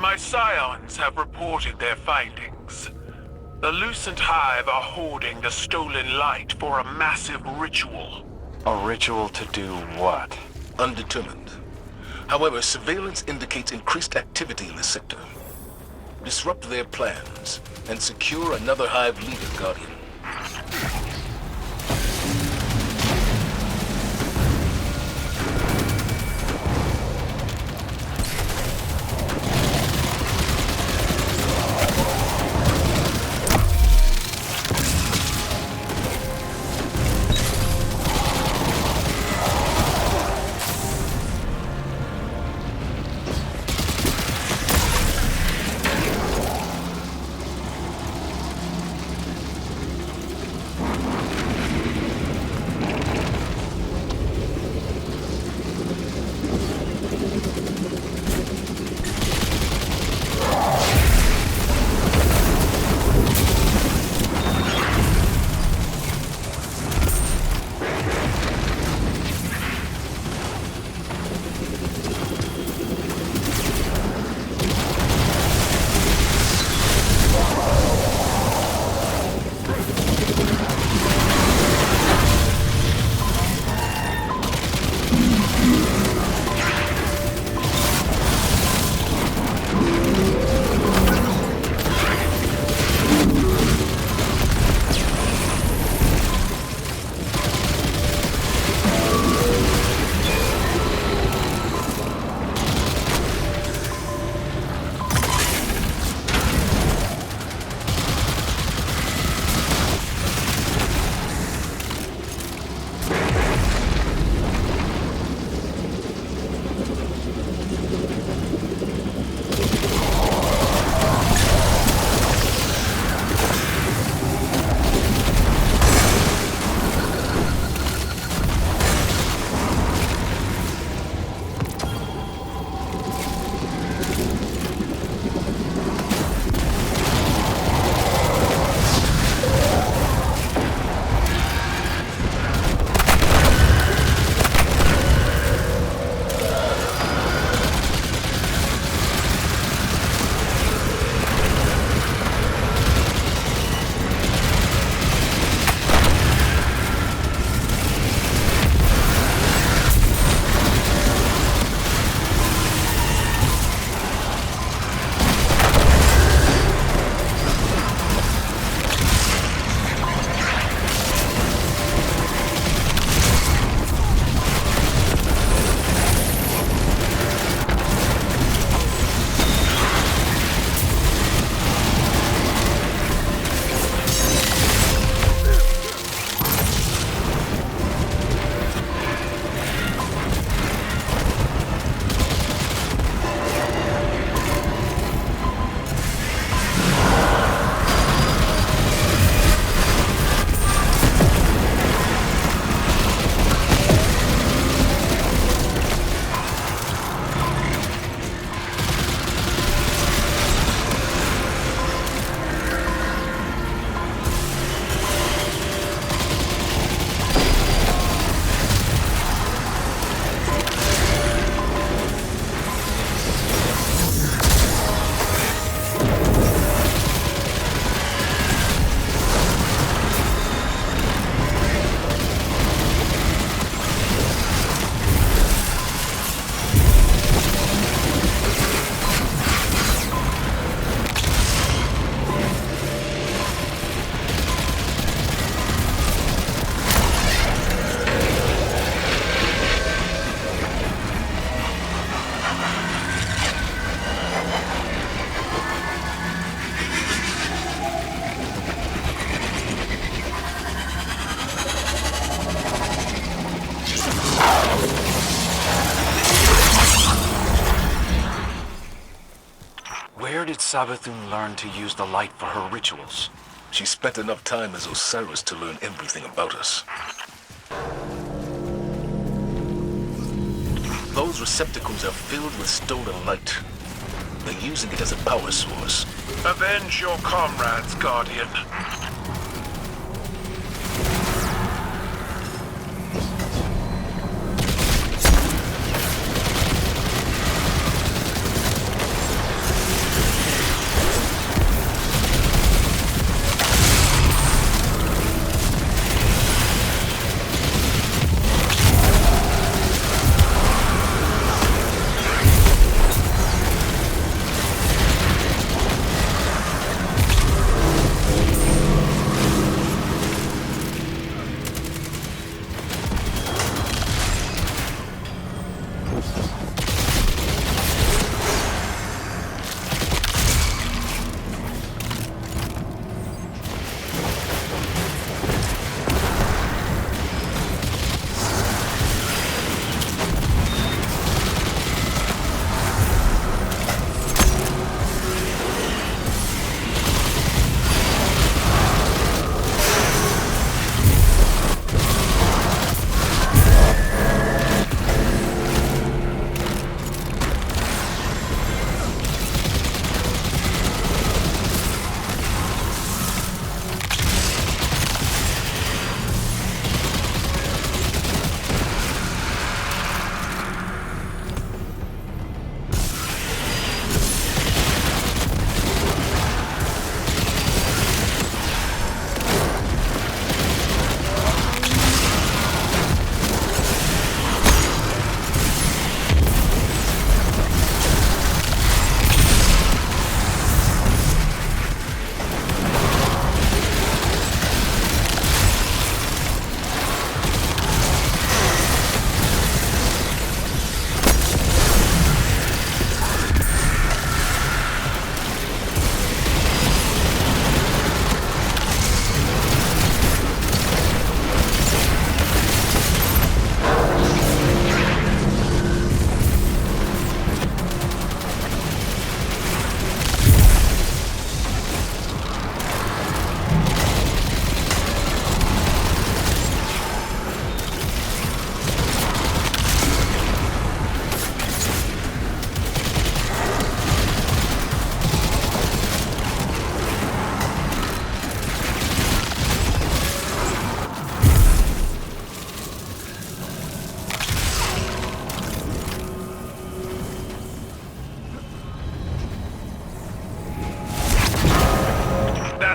My scions have reported their findings. The Lucent Hive are hoarding the stolen light for a massive ritual. A ritual to do what? Undetermined. However, surveillance indicates increased activity in the sector. Disrupt their plans and secure another Hive leader, Guardian. Where did Savathun learn to use the light for her rituals? She spent enough time as Osiris to learn everything about us. Those receptacles are filled with stolen light. They're using it as a power source. Avenge your comrades, Guardian.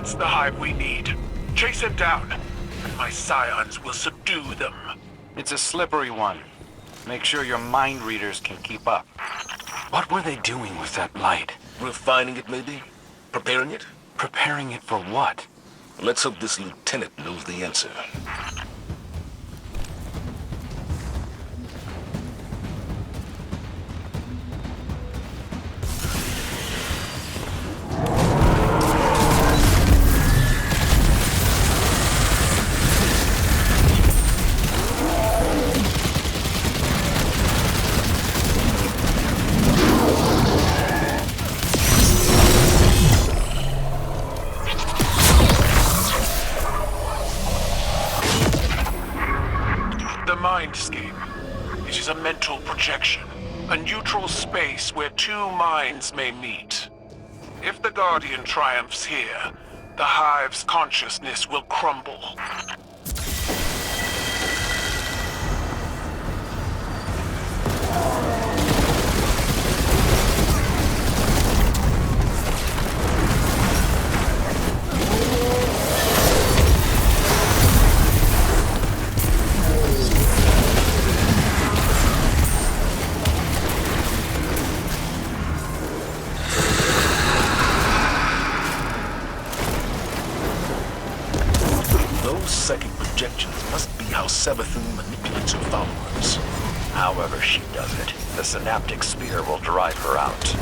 That's the hive we need. Chase him down, and my scions will subdue them. It's a slippery one. Make sure your mind readers can keep up. What were they doing with that light? Refining it, maybe? Preparing it? Preparing it for what? Let's hope this lieutenant knows the answer. The Mindscape. It is a mental projection. A neutral space where two minds may meet. If the Guardian triumphs here, the Hive's consciousness will crumble. Those psychic projections must be how Savathun manipulates her followers. However she does it, the synaptic spear will drive her out.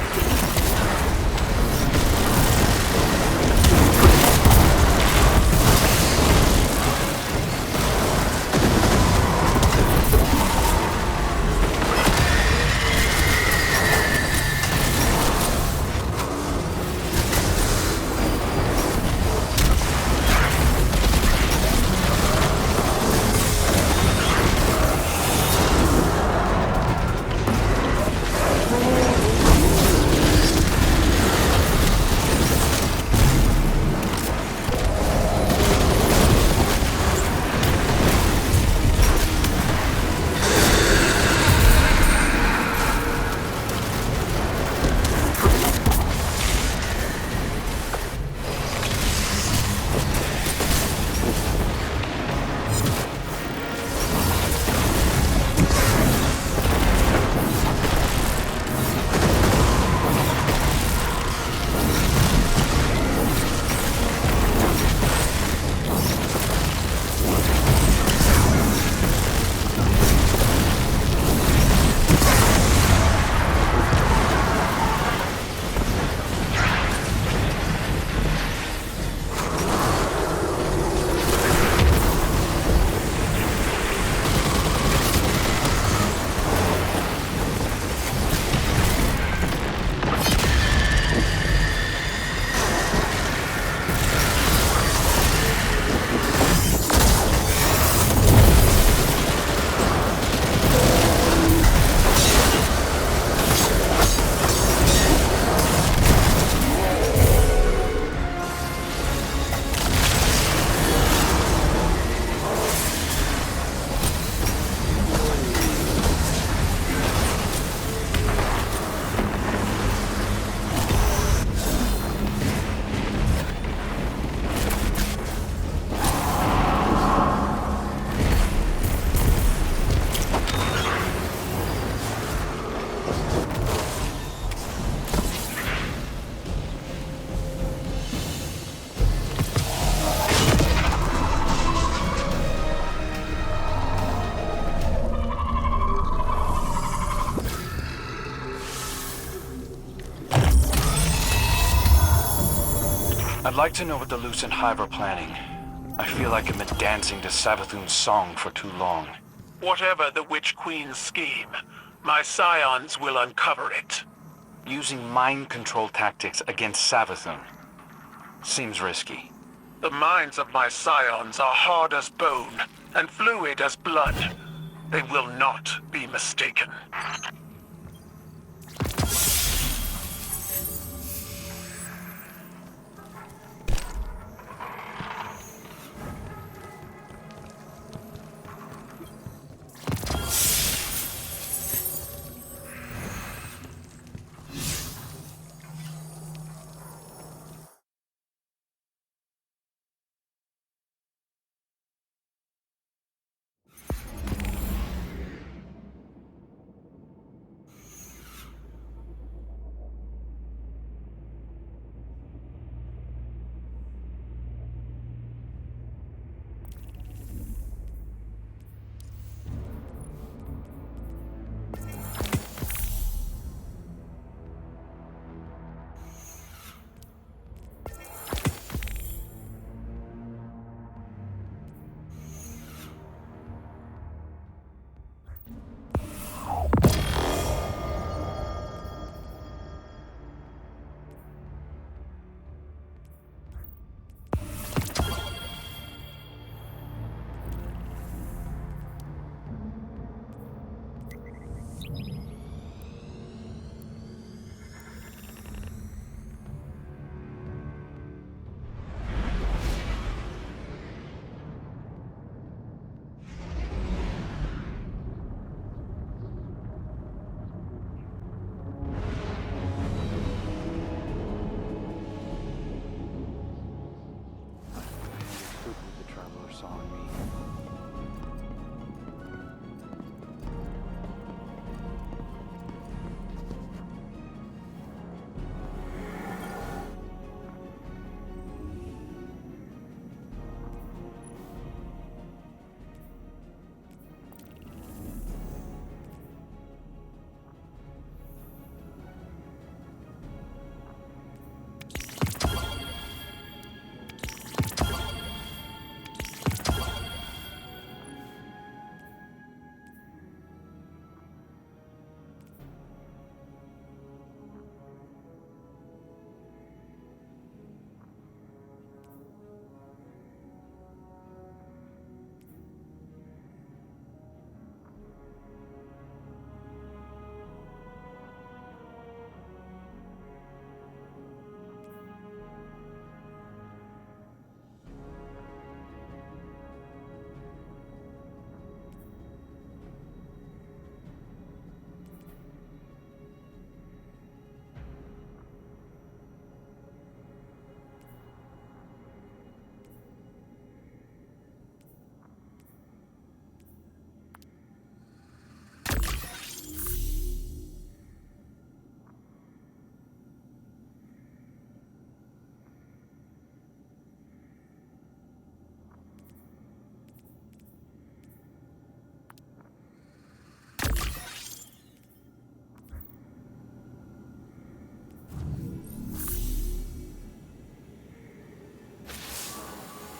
I'd like to know what the Lucent Hive are planning. I feel like I've been dancing to Savathun's song for too long. Whatever the Witch Queen's scheme, my scions will uncover it. Using mind control tactics against Savathun seems risky. The minds of my scions are hard as bone and fluid as blood. They will not be mistaken.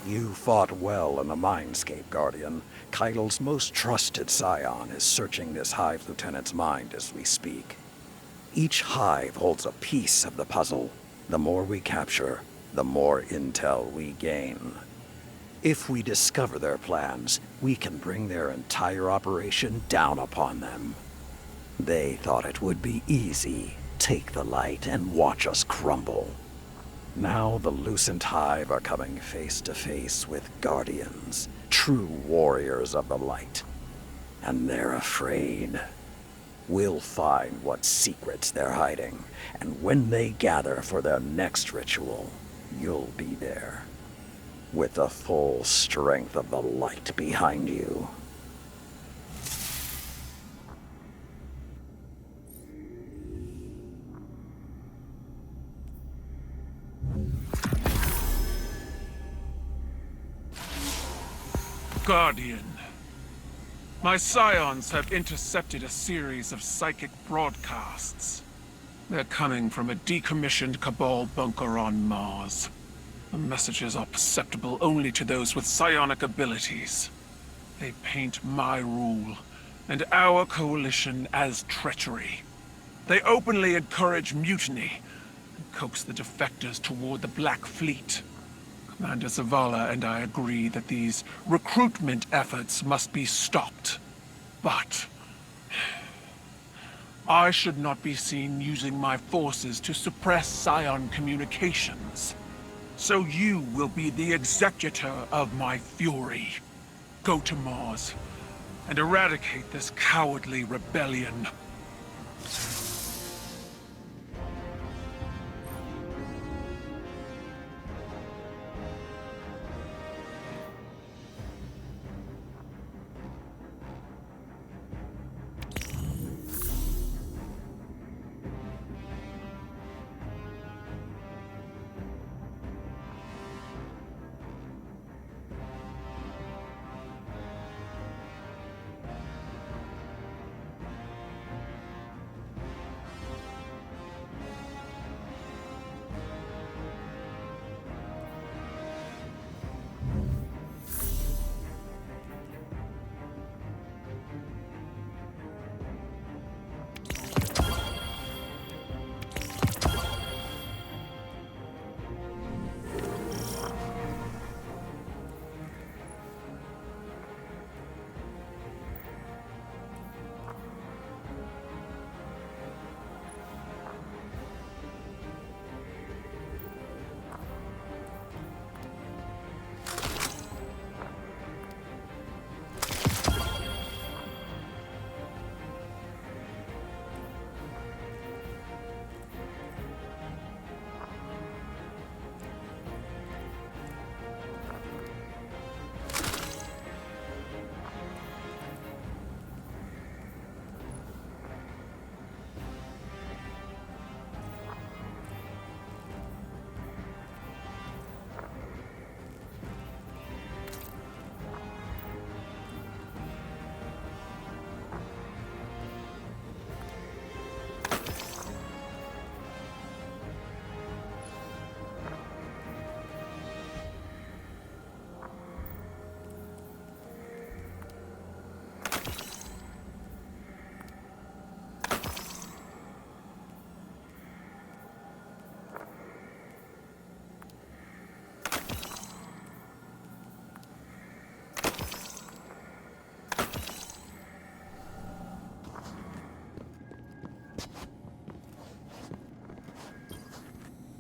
You fought well in the Mindscape, Guardian. Keidel's most trusted scion is searching this Hive Lieutenant's mind as we speak. Each Hive holds a piece of the puzzle. The more we capture, the more intel we gain. If we discover their plans, we can bring their entire operation down upon them. They thought it would be easy. Take the light and watch us crumble. Now the Lucent Hive are coming face to face with Guardians, true warriors of the light. And they're afraid. We'll find what secrets they're hiding, and when they gather for their next ritual, you'll be there. With the full strength of the light behind you. Guardian. My scions have intercepted a series of psychic broadcasts. They're coming from a decommissioned Cabal bunker on Mars. The messages are perceptible only to those with psionic abilities. They paint my rule and our coalition as treachery. They openly encourage mutiny and coax the defectors toward the Black Fleet. Commander Zavala and I agree that these recruitment efforts must be stopped. But I should not be seen using my forces to suppress Scion communications. So you will be the executor of my fury. Go to Mars and eradicate this cowardly rebellion.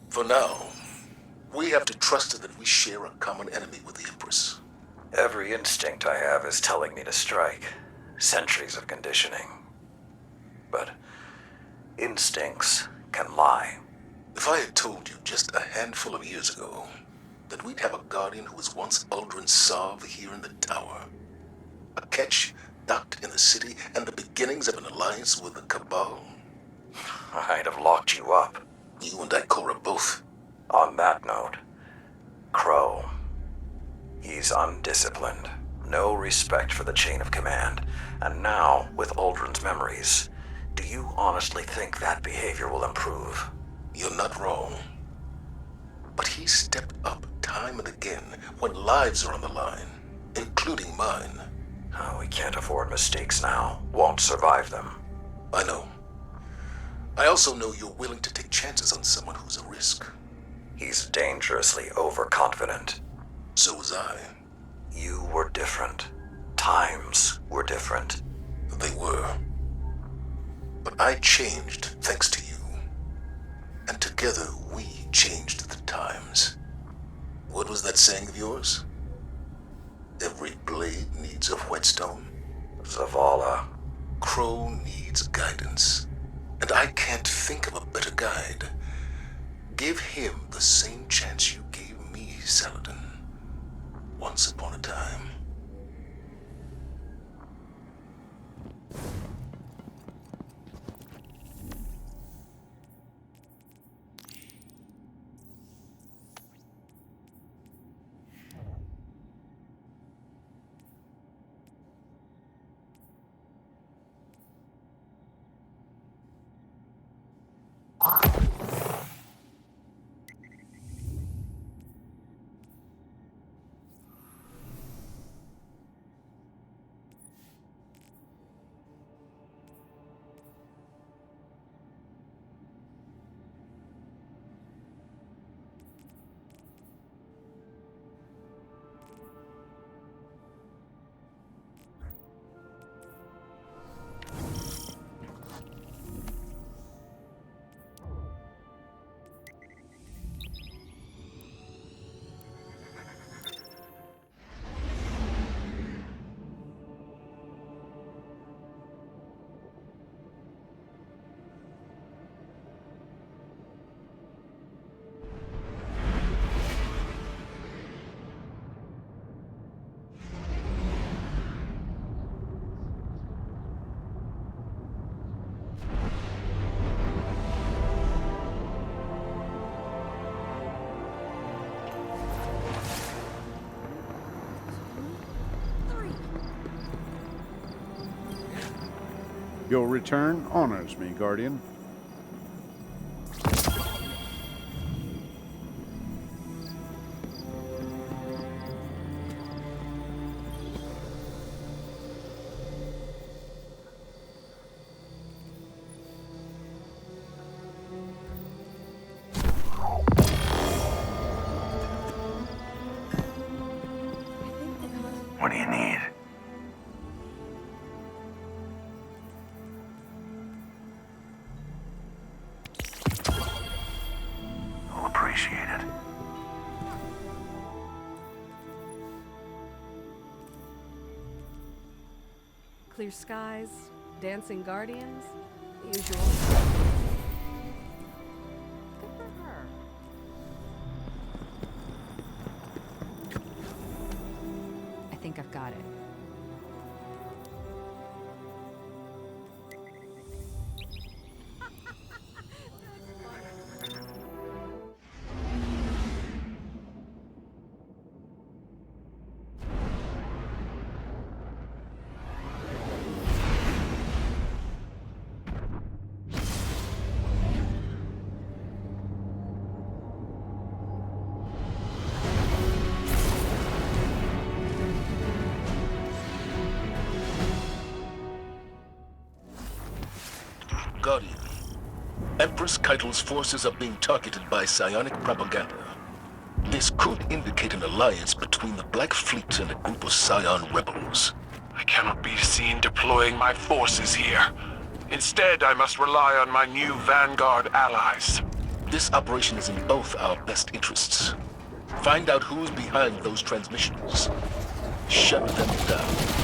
For now, we have to trust that we share a common enemy with the Empress. Every instinct I have is telling me to strike. Centuries of conditioning. But instincts can lie. If I had told you just a handful of years ago that we'd have a Guardian who was once Uldren Sov here in the tower, a Ketch docked in the city, and the beginnings of an alliance with the Cabal, I'd have locked you up. you and Ikora both. On that note, Crow. He's undisciplined. No respect for the chain of command. And now, with Uldren's memories, do you honestly think that behavior will improve? You're not wrong. But he stepped up time time and again when lives are on the line, including mine. Oh, we can't afford mistakes now. Won't survive them. I know. I also know you're willing to take chances on someone who's a risk. He's dangerously overconfident. So was I. You were different. Times were different. They were. But I changed thanks to you. And together we changed the times. What was that saying of yours? Every blade needs a whetstone. Zavala. Crow needs guidance. And I can't think of a better guide. Give him the same chance you gave me, Saladin. Once upon a time. Your return honors me, Guardian. What do you need? I'll appreciate it. Clear skies, dancing guardians, the usual. Good for her. I think I've got it. Guardian, Empress Keitel's forces are being targeted by psionic propaganda. This could indicate an alliance between the Black Fleet and a group of Scion rebels. I cannot be seen deploying my forces here. Instead, I must rely on my new Vanguard allies. This operation is in both our best interests. Find out who's behind those transmissions. Shut them down.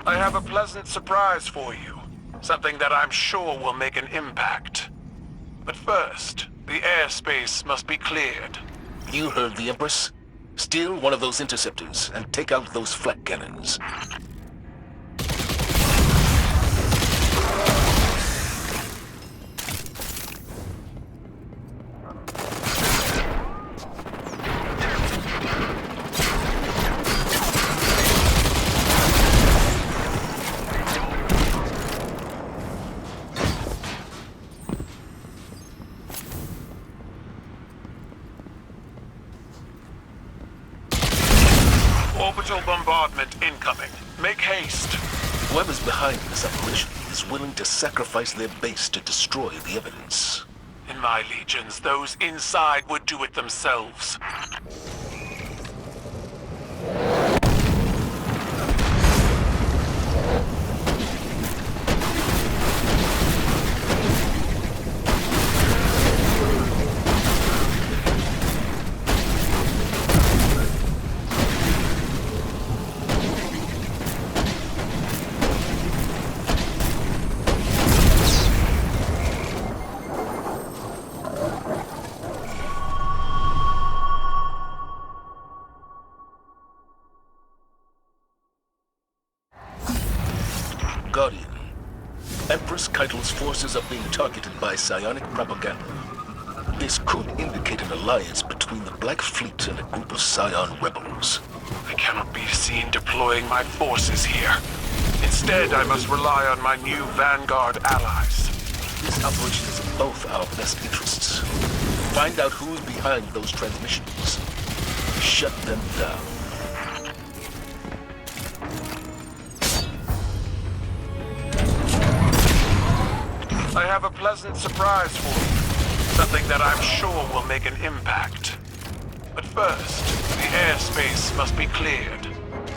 I have a pleasant surprise for you. Something that I'm sure will make an impact. But first, the airspace must be cleared. You heard the Empress. Steal one of those interceptors and take out those flak cannons. Orbital bombardment incoming. Make haste. Whoever's behind this operation is willing to sacrifice their base to destroy the evidence. In my legions, those inside would do it themselves. Guardian, Empress Keitel's forces are being targeted by psionic propaganda. This could indicate an alliance between the Black Fleet and a group of Scion rebels. I cannot be seen deploying my forces here. Instead, I must rely on my new Vanguard allies. This operation is in both our best interests. Find out who's behind those transmissions. Shut them down. I have a pleasant surprise for you. Something that I'm sure will make an impact. But first, the airspace must be cleared.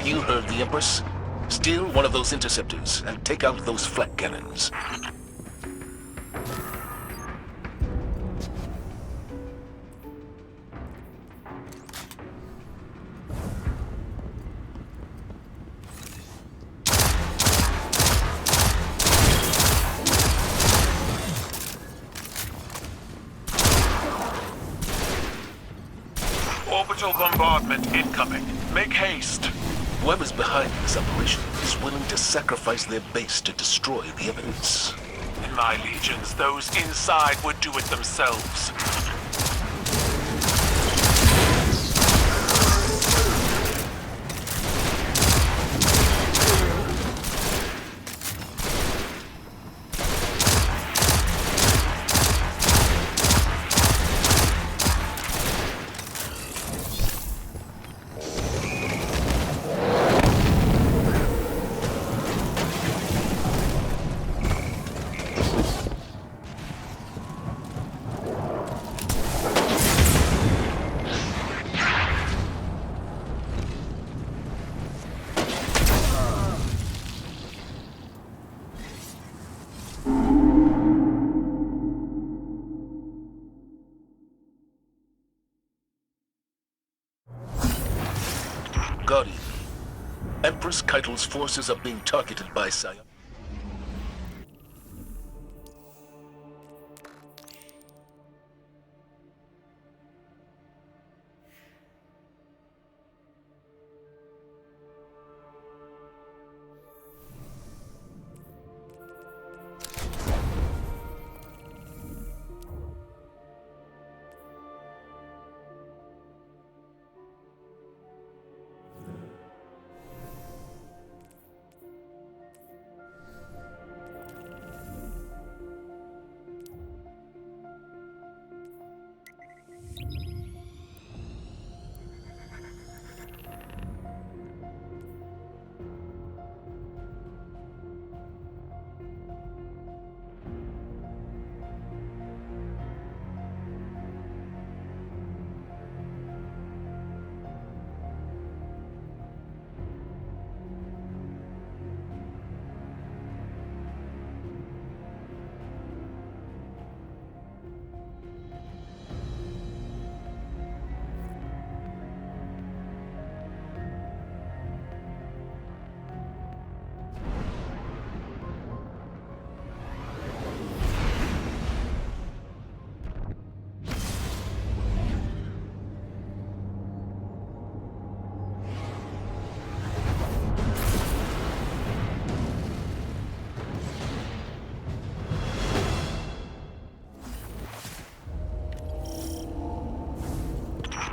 You heard the Empress. Steal one of those interceptors and take out those flak cannons. Orbital bombardment incoming. Make haste. Whoever's behind this operation is willing to sacrifice their base to destroy the evidence. In my legions, those inside would do it themselves. Guardian, Empress Keitel's forces are being targeted by Scion.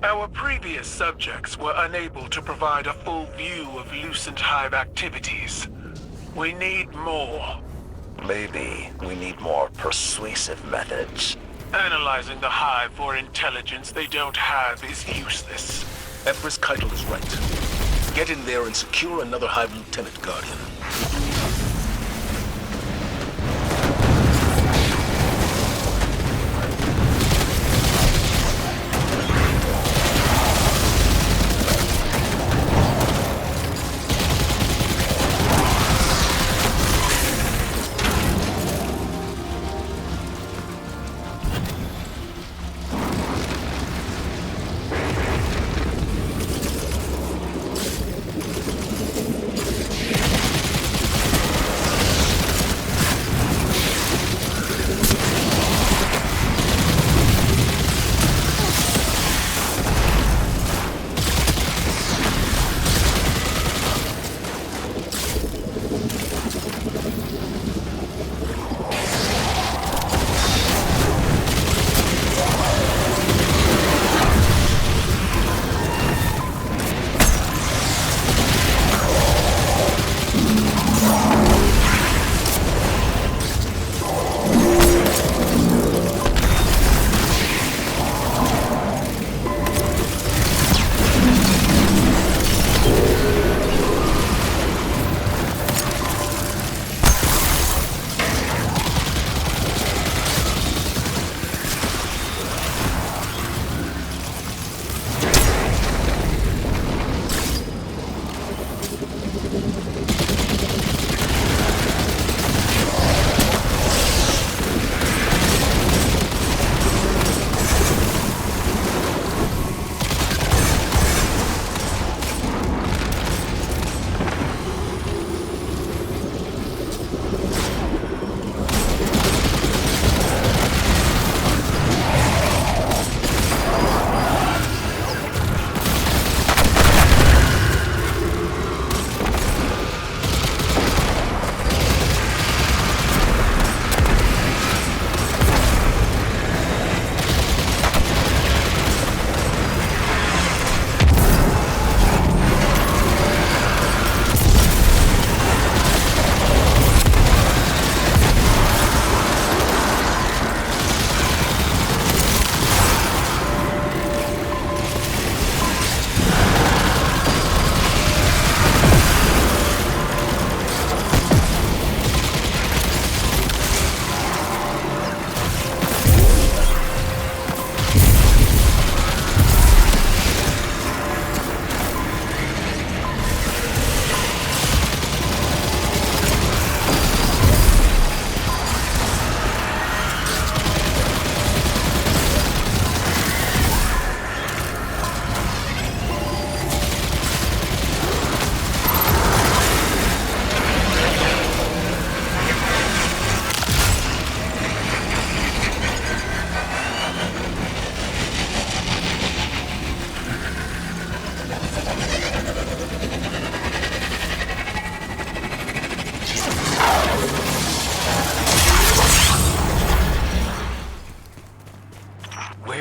Our previous subjects were unable to provide a full view of Lucent Hive activities. We need more. Maybe we need more persuasive methods. Analyzing the Hive for intelligence they don't have is useless. Empress Keitel is right. Get in there and secure another Hive Lieutenant, Guardian.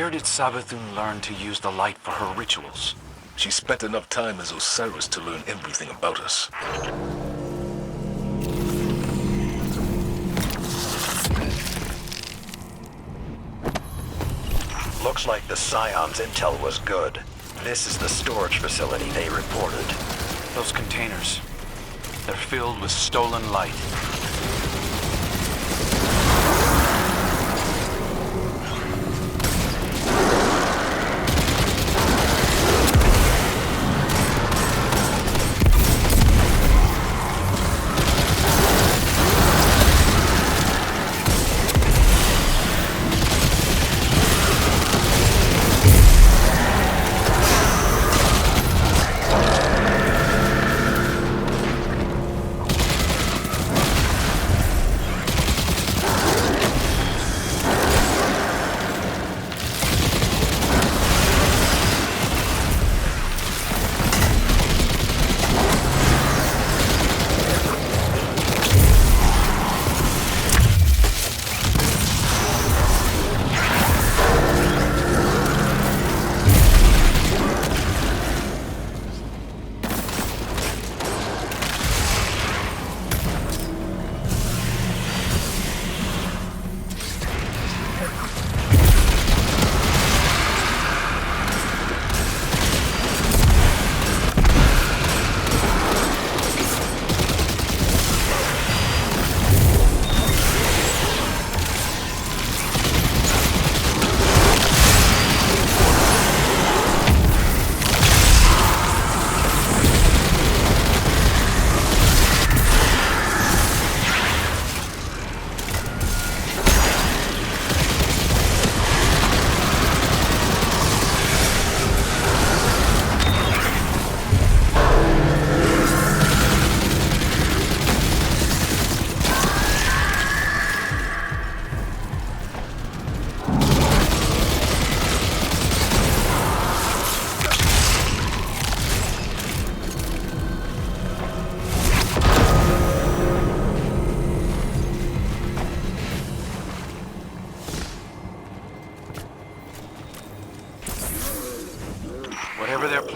Where did Savathun learn to use the light for her rituals? She spent enough time as Osiris to learn everything about us. Looks like the Scion's intel was good. This is the storage facility they reported. Those containers. They're filled with stolen light.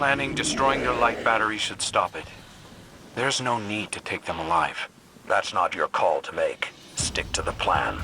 planning destroying their light battery should stop it. There's no need to take them alive. That's not your call to make. Stick to the plan.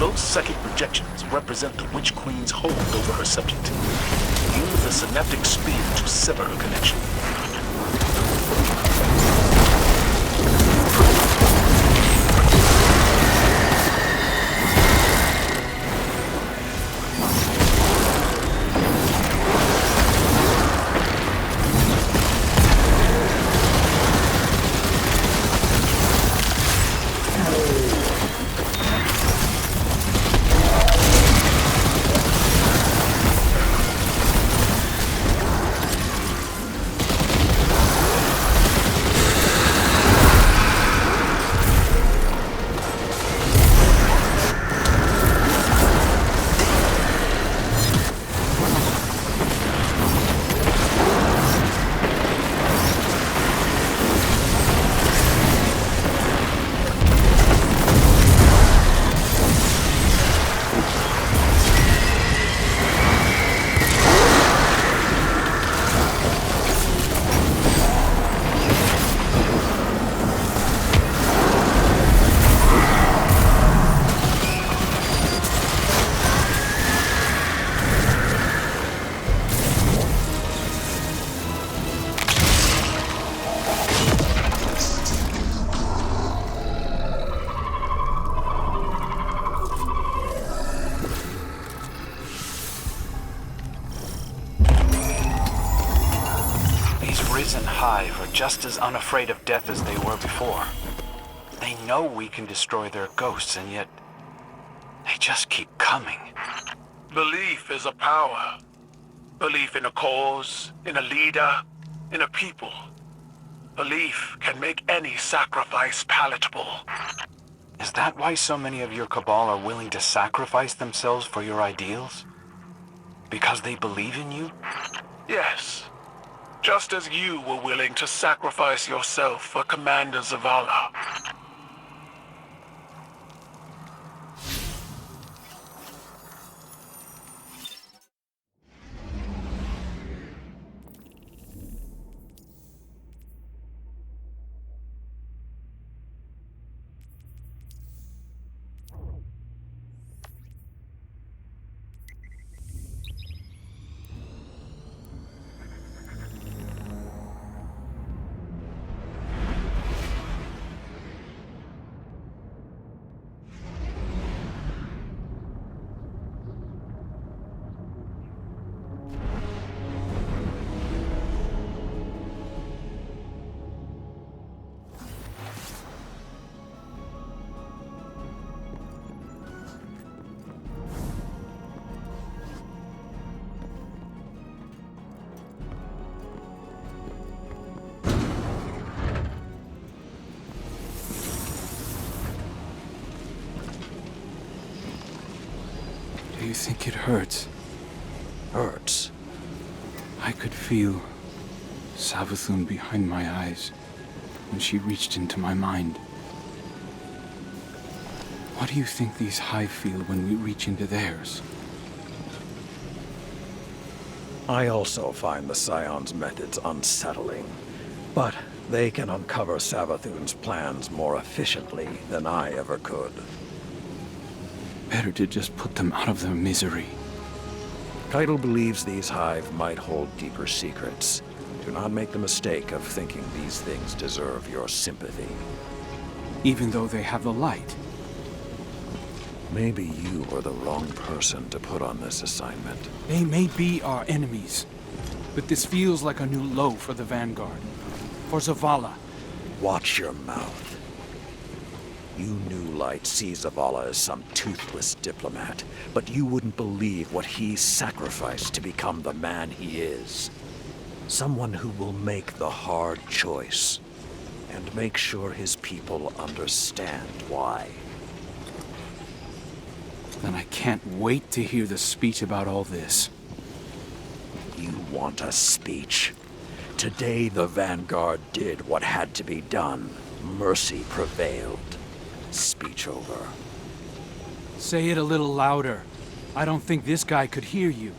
Those psychic projections represent the Witch Queen's hold over her subject. Use the synaptic spear to sever her connection. Risen Hive are just as unafraid of death as they were before. They know we can destroy their ghosts, and yet they just keep coming. Belief is a power. Belief in a cause, in a leader, in a people. Belief can make any sacrifice palatable. Is that why so many of your Cabal are willing to sacrifice themselves for your ideals? Because they believe in you? Yes. Just as you were willing to sacrifice yourself for Commander Zavala. Do you think it hurts? Hurts. I could feel Savathun behind my eyes when she reached into my mind. What do you think these Hive feel when we reach into theirs? I also find the Scion's methods unsettling, but They can uncover Savathun's plans more efficiently than I ever could. Better to just put them out of their misery. Keitel believes these hive might hold deeper secrets. Do not make the mistake of thinking these things deserve your sympathy. Even though they have the light. Maybe you are the wrong person to put on this assignment. They may be our enemies, but this feels like a new low for the Vanguard. For Zavala. Watch your mouth. You New Light see Zavala as some toothless diplomat, but you wouldn't believe what he sacrificed to become the man he is. Someone who will make the hard choice, and make sure his people understand why. Then I can't wait to hear the speech about all this. You want a speech? Today the Vanguard did what had to be done. Mercy prevailed. Speech over. Say it a little louder. I don't think this guy could hear you.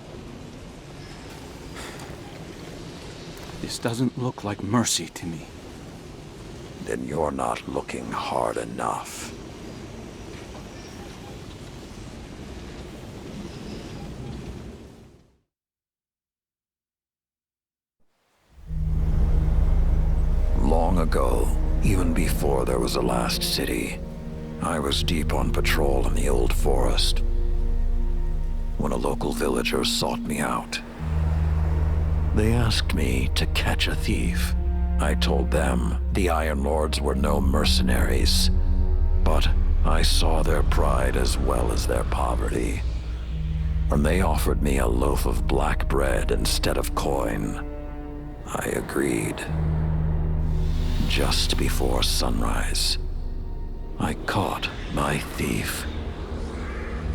This doesn't look like mercy to me. Then you're not looking hard enough. Long ago, even before there was a last city, I was deep on patrol in the old forest when a local villager sought me out. They asked me to catch a thief. I told them the Iron Lords were no mercenaries, but I saw their pride as well as their poverty. When they offered me a loaf of black bread instead of coin, I agreed. Just before sunrise, I caught my thief.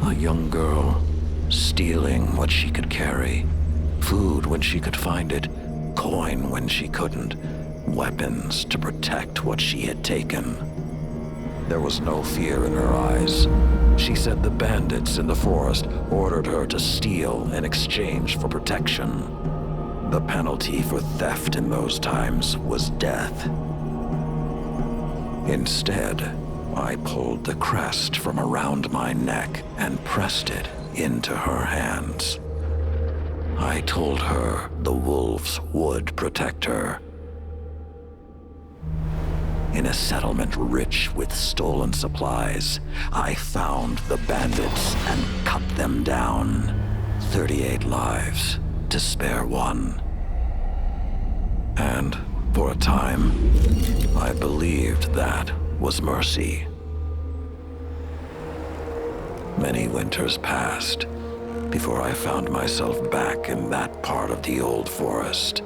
A young girl, stealing what she could carry. Food when she could find it, coin when she couldn't, weapons to protect what she had taken. There was no fear in her eyes. She said the bandits in the forest ordered her to steal in exchange for protection. The penalty for theft in those times was death. Instead, I pulled the crest from around my neck and pressed it into her hands. I told her the wolves would protect her. In a settlement rich with stolen supplies, I found the bandits and cut them down. 38 lives to spare one. And for a time, I believed that was mercy. Many winters passed before I found myself back in that part of the old forest.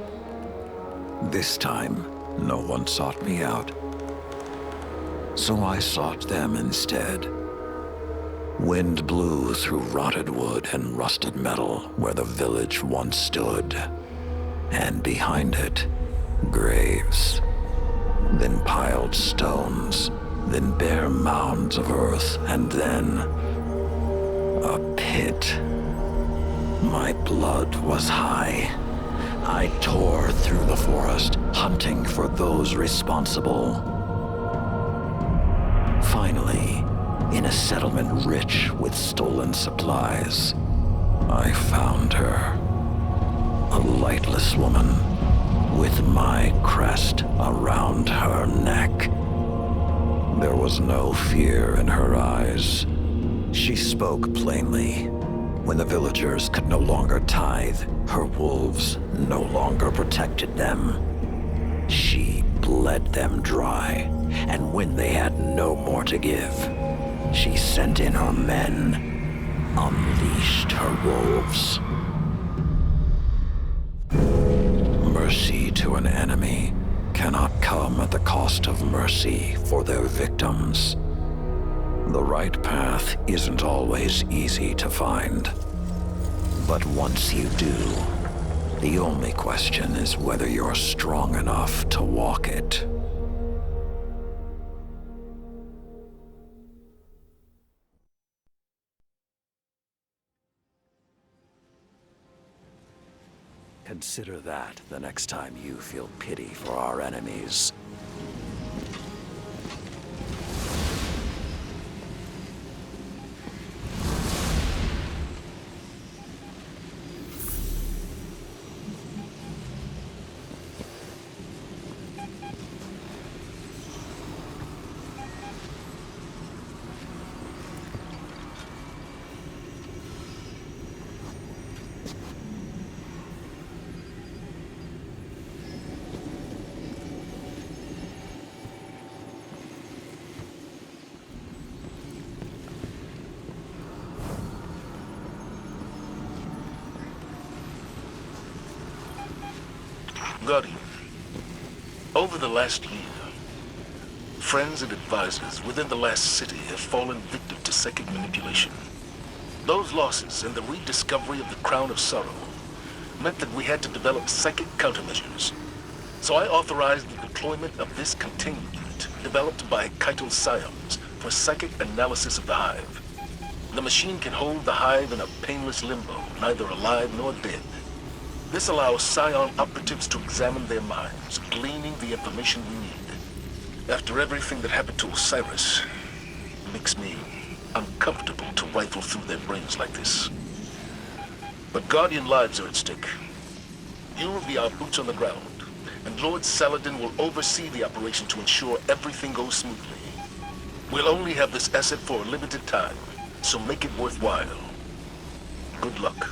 This time, no one sought me out. So I sought them instead. Wind blew through rotted wood and rusted metal where the village once stood. And behind it, graves. Then piled stones, then bare mounds of earth, and then a pit. My blood was high. I tore through the forest, hunting for those responsible. Finally, in a settlement rich with stolen supplies, I found her. A lightless woman with my crest around her neck. There was no fear in her eyes. She spoke plainly. When the villagers could no longer tithe, her wolves no longer protected them. She bled them dry, and when they had no more to give, she sent in her men, unleashed her wolves. Mercy to an enemy cannot come at the cost of mercy for their victims. The right path isn't always easy to find. But once you do, the only question is whether you're strong enough to walk it. Consider that the next time you feel pity for our enemies. Guardian, over the last year, friends and advisors within the last city have fallen victim to psychic manipulation. Those losses and the rediscovery of the Crown of Sorrow meant that we had to develop psychic countermeasures. So I authorized the deployment of this containment unit developed by Keitel Scions for psychic analysis of the Hive. The machine can hold the Hive in a painless limbo, neither alive nor dead. This allows Scion operatives to examine their minds, gleaning the information we need. After everything that happened to Osiris, it makes me uncomfortable to rifle through their brains like this. But Guardian lives are at stake. You will be our boots on the ground, and Lord Saladin will oversee the operation to ensure everything goes smoothly. We'll only have this asset for a limited time, so make it worthwhile. Good luck.